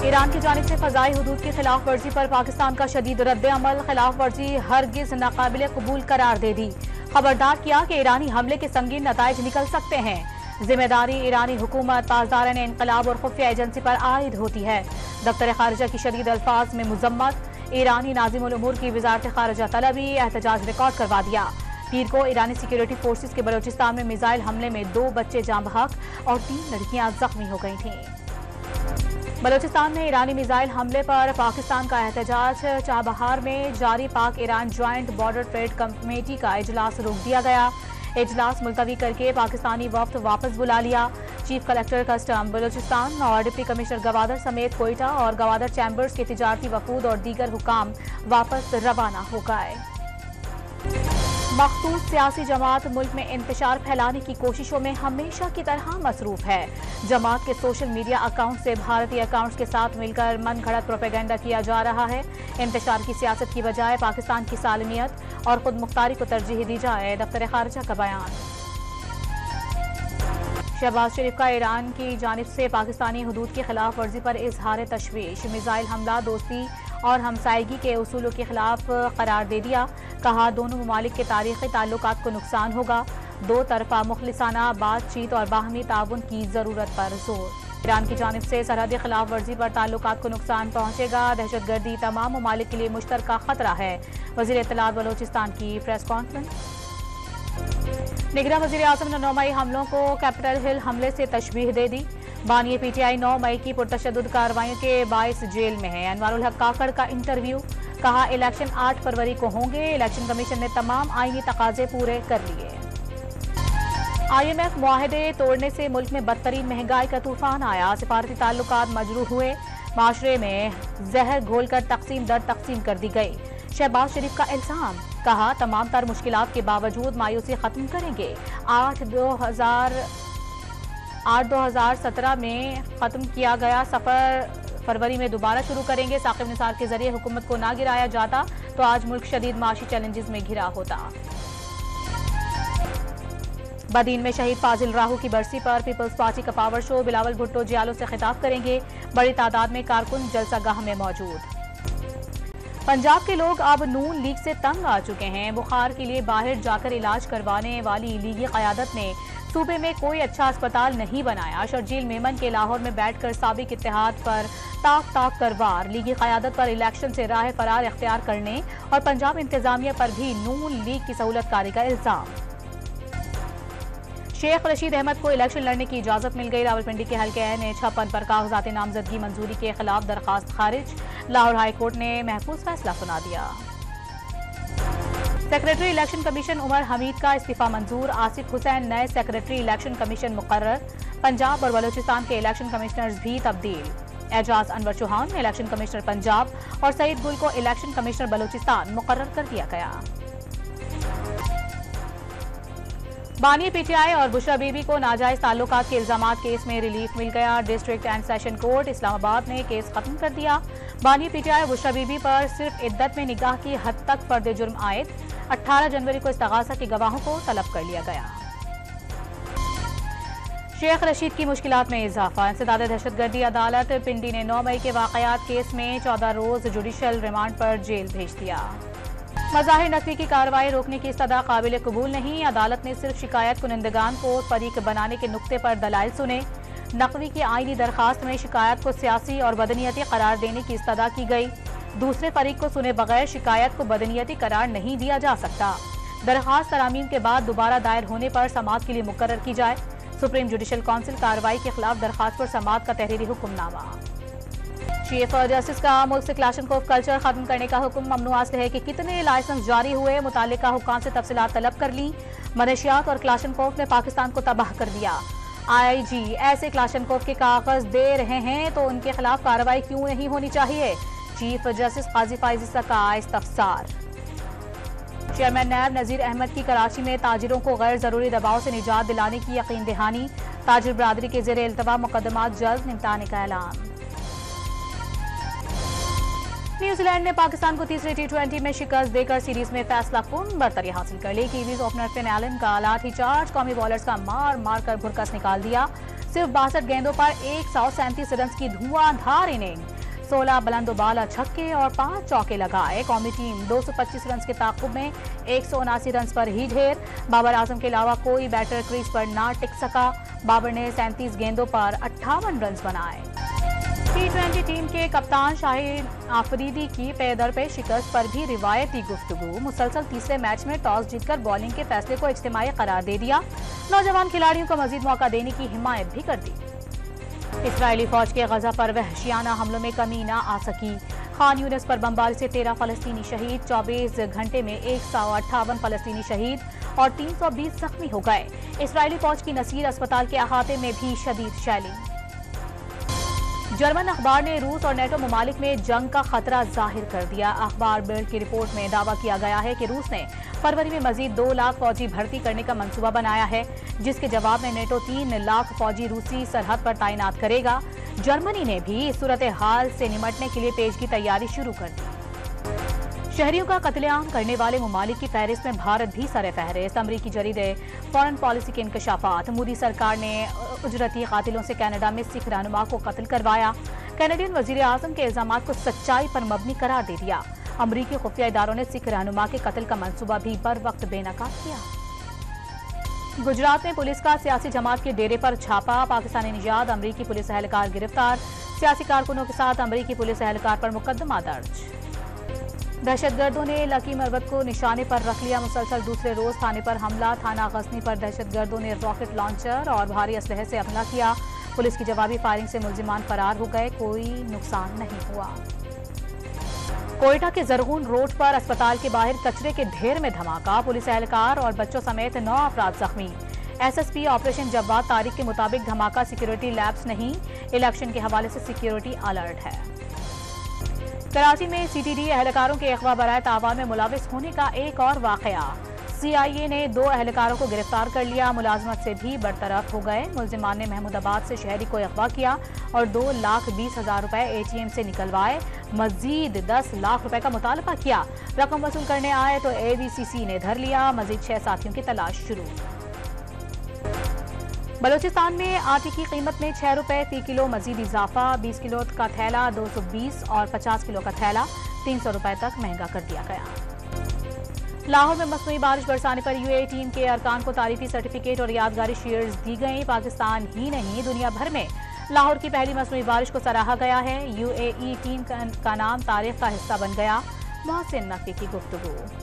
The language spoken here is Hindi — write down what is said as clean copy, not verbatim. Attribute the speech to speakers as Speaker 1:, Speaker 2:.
Speaker 1: ईरान की जानिब से फजाई हुदूद की खिलाफ वर्जी पर पाकिस्तान का शदीद रद्द-ए-अमल, खिलाफ वर्जी हरगिज नाकाबिले कबूल करार दे दी। खबरदार किया कि ईरानी हमले के संगीन नताइज निकल सकते हैं। जिम्मेदारी ईरानी हुकूमत, पासदारान इंकलाब और खुफिया एजेंसी पर आयद होती है। दफ्तर खारिजा की शदीद अल्फाज में मुजम्मत, ईरानी नाज़िम उल उमूर की वजारत खारिजा तलबी, एहतजाज रिकॉर्ड करवा दिया। पीर को ईरानी सिक्योरिटी फोर्सेस के बलोचिस्तान में मिसाइल हमले में 2 बच्चे जाँ बहक और 3 लड़कियां जख्मी हो गई थीं। बलोचिस्तान में ईरानी मिसाइल हमले पर पाकिस्तान का एहतजाज, चाबहार में जारी पाक Iran joint border trade committee का इजलास रोक दिया गया। इजलास मुलतवी करके पाकिस्तानी वफ्द वापस बुला लिया। चीफ कलेक्टर कस्टम बलोचिस्तान और डिप्टी कमिश्नर गवादर समेत कोयटा और गवादर चैम्बर्स के तिजारती वफूद और दीगर हुकाम वापस रवाना हो गए। मखसूस सियासी जमात मुल्क में इंतशार फैलाने की कोशिशों में हमेशा की तरह मसरूफ है। जमात के सोशल मीडिया अकाउंट से भारतीय अकाउंट्स के साथ मिलकर मन घड़त प्रोपेगेंडा किया जा रहा है। इंतशार की सियासत की बजाय पाकिस्तान की सालमियत और खुद मुख्तारी को तरजीह दी जाए, दफ्तर खारिजा का बयान। शहबाज शरीफ का ईरान की जानिब से पाकिस्तानी हुदूद की खिलाफ वर्जी पर इजहार तशवीश, मिसाइल हमला दोस्ती और हमसायगी के उसूलों के खिलाफ करार दे दिया। कहा दोनों ममालिक के तारीखी ताल्लुकात को नुकसान होगा। 2 तरफा मुखलिसाना बातचीत और बाहमी ताउन की जरूरत पर जोर। ईरान की जानिब से सरहदी खिलाफ वर्जी पर ताल्लुकात को नुकसान पहुंचेगा। दहशतगर्दी तमाम ममालिक के लिए मुश्तरका खतरा है। वजीर इत्तलात बलोचिस्तान की प्रेस कॉन्फ्रेंस। निगरां वजीर आज़म ने 9 मई हमलों को कैपिटल हिल हमले से तशबीह दे दी। बानी पीटीआई 9 मई की पुरतशद्दुद कार्रवाइयों के बाइस जेल में है। अनवारुल हक काकड़ का इंटरव्यू, कहा इलेक्शन 8 फरवरी को होंगे। इलेक्शन कमीशन ने तमाम आईनी तकाजे पूरे कर लिए। IMF मुआहदे तोड़ने से मुल्क में बदतरीन महंगाई का तूफान आया। सिफारती ताल्लुकात मजरूह हुए। माशरे में जहर घोलकर तकसीम दर तकसीम कर दी गई। शहबाज शरीफ का इल्जाम, कहा तमाम तर मुश्किलात के बावजूद मायूसी खत्म करेंगे। 2017 में खत्म किया गया सफर फरवरी में दोबारा शुरू करेंगे। साकिब निसार के जरिए हुकूमत को ना गिराया जाता तो आज मुल्क शदीद माशी चैलेंजेस में घिरा होता। बदीन में शहीद फाजिल राहू की बरसी पर पीपल्स पार्टी का पावर शो, बिलावल भुट्टो जियालो से खिताब करेंगे। बड़ी तादाद में कारकुन जलसागाह में मौजूद। पंजाब के लोग अब नून लीग से तंग आ चुके हैं। बुखार के लिए बाहर जाकर इलाज करवाने वाली लीगी क़यादत ने सूबे में कोई अच्छा अस्पताल नहीं बनाया। शर्जील मेमन के लाहौर में बैठकर साबिक इत्तेहाद पर ताक कर वार, लीगी क़यादत पर इलेक्शन से राह फरार इख्तियार करने और पंजाब इंतजामिया पर भी नून लीग की सहूलतकारी का इल्जाम। शेख रशीद अहमद को इलेक्शन लड़ने की इजाजत मिल गई। रावलपिंडी के हल्के ने 56 पर कागजात नामजदगी मंजूरी के खिलाफ दरखास्त खारिज। लाहौर हाई कोर्ट ने महफूज फैसला सुना दिया। Secretary election commission Umar Hamid का इस्तीफा मंजूर। आसिफ हुसैन नए सेक्रेटरी इलेक्शन कमीशन मुकर्रर। पंजाब और बलोचिस्तान के इलेक्शन कमिश्नर्स भी तब्दील। एजाज अनवर चौहान इलेक्शन कमिश्नर पंजाब और सईद गुल को इलेक्शन कमिश्नर बलोचिस्तान मुकर्रर कर दिया गया। बानी पीटीआई और बुशरा बीबी को नाजायज ताल्लुकात के इल्जामात केस में रिलीफ मिल गया। District and session court Islamabad ने केस खत्म कर दिया। बानी पीटीआई और बुशरा बीबी पर सिर्फ इद्दत में निगाह की हद तक फर्द जुर्म आयद। 18 जनवरी को इस्तगासा के गवाहों को तलब कर लिया गया। शेख रशीद की मुश्किलात में इजाफा। इंसदाद दहशतगर्दी अदालत पिंडी ने 9 मई के वाकयात केस में 14 रोज जुडिशल रिमांड पर जेल भेज दिया। मज़ाहिर नकवी की कार्रवाई रोकने की इस्तदा काबिल कबूल नहीं। अदालत ने सिर्फ शिकायत कुनिंदगान को फरीक बनाने के नुक्ते पर दलाइल सुने। नकवी की आईनी दरखास्त में शिकायत को सियासी और बदनीयती करार देने की इस्तदा की गई। दूसरे फरीक को सुने बगैर शिकायत को बदनीयती करार नहीं दिया जा सकता। दरखास्त तरामीम के बाद दोबारा दायर होने पर समाअत के लिए मुकर्रर की जाए। सुप्रीम जुडिशल काउंसिल कार्रवाई के खिलाफ दरखास्त पर समाअत का तहरीरी हुक्मनामा। चीफ जस्टिस का मुल्क से क्लाशनकोफ कल्चर खत्म करने का हुक्म। ममनू असलहे के कितने लाइसेंस जारी हुए, मुतालिका हुक्काम से तफसीलात तलब कर ली। मनशियात और क्लाशनकोफ ने पाकिस्तान को तबाह कर दिया। IG ऐसे क्लाशनकोफ के कागज दे रहे हैं तो उनके खिलाफ कार्रवाई क्यों नहीं होनी चाहिए। चीफ जस्टिस काजी फाइज ईसा का इस्तफसार। चेयरमैन नैब नजीर अहमद की कराची में ताजिरों को गैर जरूरी दबाव से निजात दिलाने की यकीन दहानी। ताजिर बरादरी के जेर इल्तवा मुकदमात जल्द निपटाने का ऐलान। न्यूजीलैंड ने पाकिस्तान को तीसरे T20 में शिकस्त देकर सीरीज में फैसला कुन बरतरी हासिल कर ली। कीवीज ओपनर फिन एलन का लाठीचार्ज, कौमी बॉलर्स का मार मार कर भुरकस निकाल दिया। सिर्फ 62 गेंदों पर 137 रन की धुआंधार इनिंग, 16 बुलंदबाला छक्के और 5 चौके लगाए। कौमी टीम 225 रन के ताक़ुब में 179 रन पर ही ढेर। बाबर आजम के अलावा कोई बैटर क्रीज पर ना टिक सका। बाबर ने 37 गेंदों पर 58 रन बनाए। T20 टीम के कप्तान शाहिद आफरीदी की पेदर पे शिकस्त पर भी रिवायती गुफ्तगू। मुसलसल तीसरे मैच में टॉस जीतकर बॉलिंग के फैसले को इज्तिमाई करार दे दिया। नौजवान खिलाड़ियों को मजीद मौका देने की हिमायत भी कर दी। इस्राएली फौज के गजा पर वहशियाना हमलों में कमी न आ सकी। खान यूनिस पर बमबारी से 13 फलस्तीनी शहीद, 24 घंटे में 158 फलस्तीनी शहीद और 320 जख्मी हो गए। इस्राएली फौज की नसीर अस्पताल के अहाते में भी शदीद शैलिंग। जर्मन अखबार ने रूस और नेटो ममालिक में जंग का खतरा जाहिर कर दिया। अखबार बिल्ड की रिपोर्ट में दावा किया गया है कि रूस ने फरवरी में मजीद 2 लाख फौजी भर्ती करने का मंसूबा बनाया है, जिसके जवाब में नेटो 3 लाख फौजी रूसी सरहद पर तैनात करेगा। जर्मनी ने भी इस सूरत हाल से निमटने के लिए पेश की तैयारी शुरू कर दी। शहरियों का कत्लेआम करने वाले ममालिक की फहरिस्त में भारत भी सरे फहरिस्त। अमरीकी जरीदे फॉरेन पॉलिसी के इंकशाफात। मोदी सरकार ने उजरती कातिलों से कनाडा में सिख रहनुमा को कत्ल करवाया। कैनेडियन वजीर आजम के इल्जामात को सच्चाई पर मबनी करार दे दिया। अमरीकी खुफिया इदारों ने सिख रहनुमा के कत्ल का मंसूबा भी बर वक्त बेनकाब किया। गुजरात में पुलिस का सियासी जमात के डेरे पर छापा। पाकिस्तानी निजात अमरीकी पुलिस एहलकार गिरफ्तार। सियासी कारकुनों के साथ अमरीकी पुलिस एहलकार पर मुकदमा दर्ज। दहशतगर्दों ने लकी मरवत को निशाने पर रख लिया। मुसलसल दूसरे रोज थाने पर हमला। थाना गजनी पर दहशतगर्दों ने रॉकेट लॉन्चर और भारी असलहे से हमला किया। पुलिस की जवाबी फायरिंग से मुलजिमान फरार हो गए। कोई नुकसान नहीं हुआ। कोयटा के जरगून रोड पर अस्पताल के बाहर कचरे के ढेर में धमाका। पुलिस एहलकार और बच्चों समेत 9 अफराद जख्मी। एसएसपी ऑपरेशन जवाद तारिक के मुताबिक धमाका सिक्योरिटी लैब्स नहीं, इलेक्शन के हवाले से सिक्योरिटी अलर्ट है। कराची में सीटीडी एहलकारों के अगवा बराए तावान में मुलाविस होने का एक और वाकया। सीआईए ने 2 एहलकारों को गिरफ्तार कर लिया। मुलाजमत से भी बरतरफ हो गए। मुलजिमान ने महमूदाबाद से शहरी को अगवा किया और 2,20,000 रुपए एटीएम से निकलवाए। मजीद 10 लाख रुपए का मुतालबा किया। रकम वसूल करने आए तो एवीसीसी ने धर लिया। मजीद 6 साथियों की तलाश शुरू। बलूचिस्तान में आटे की कीमत में 6 रुपए फी किलो मजीद इजाफा। 20 किलो का थैला 220 और 50 किलो का थैला 300 रुपए तक महंगा कर दिया गया। लाहौर में मसनूई बारिश बरसाने पर यूएई टीम के अरकान को तारीफी सर्टिफिकेट और यादगारी शेयर्स दी गई। पाकिस्तान ही नहीं दुनिया भर में लाहौर की पहली मसनूई बारिश को सराहा गया है। यूएई टीम का नाम तारीख का हिस्सा बन गया। मोहसिन नकवी की गुफ्तगू।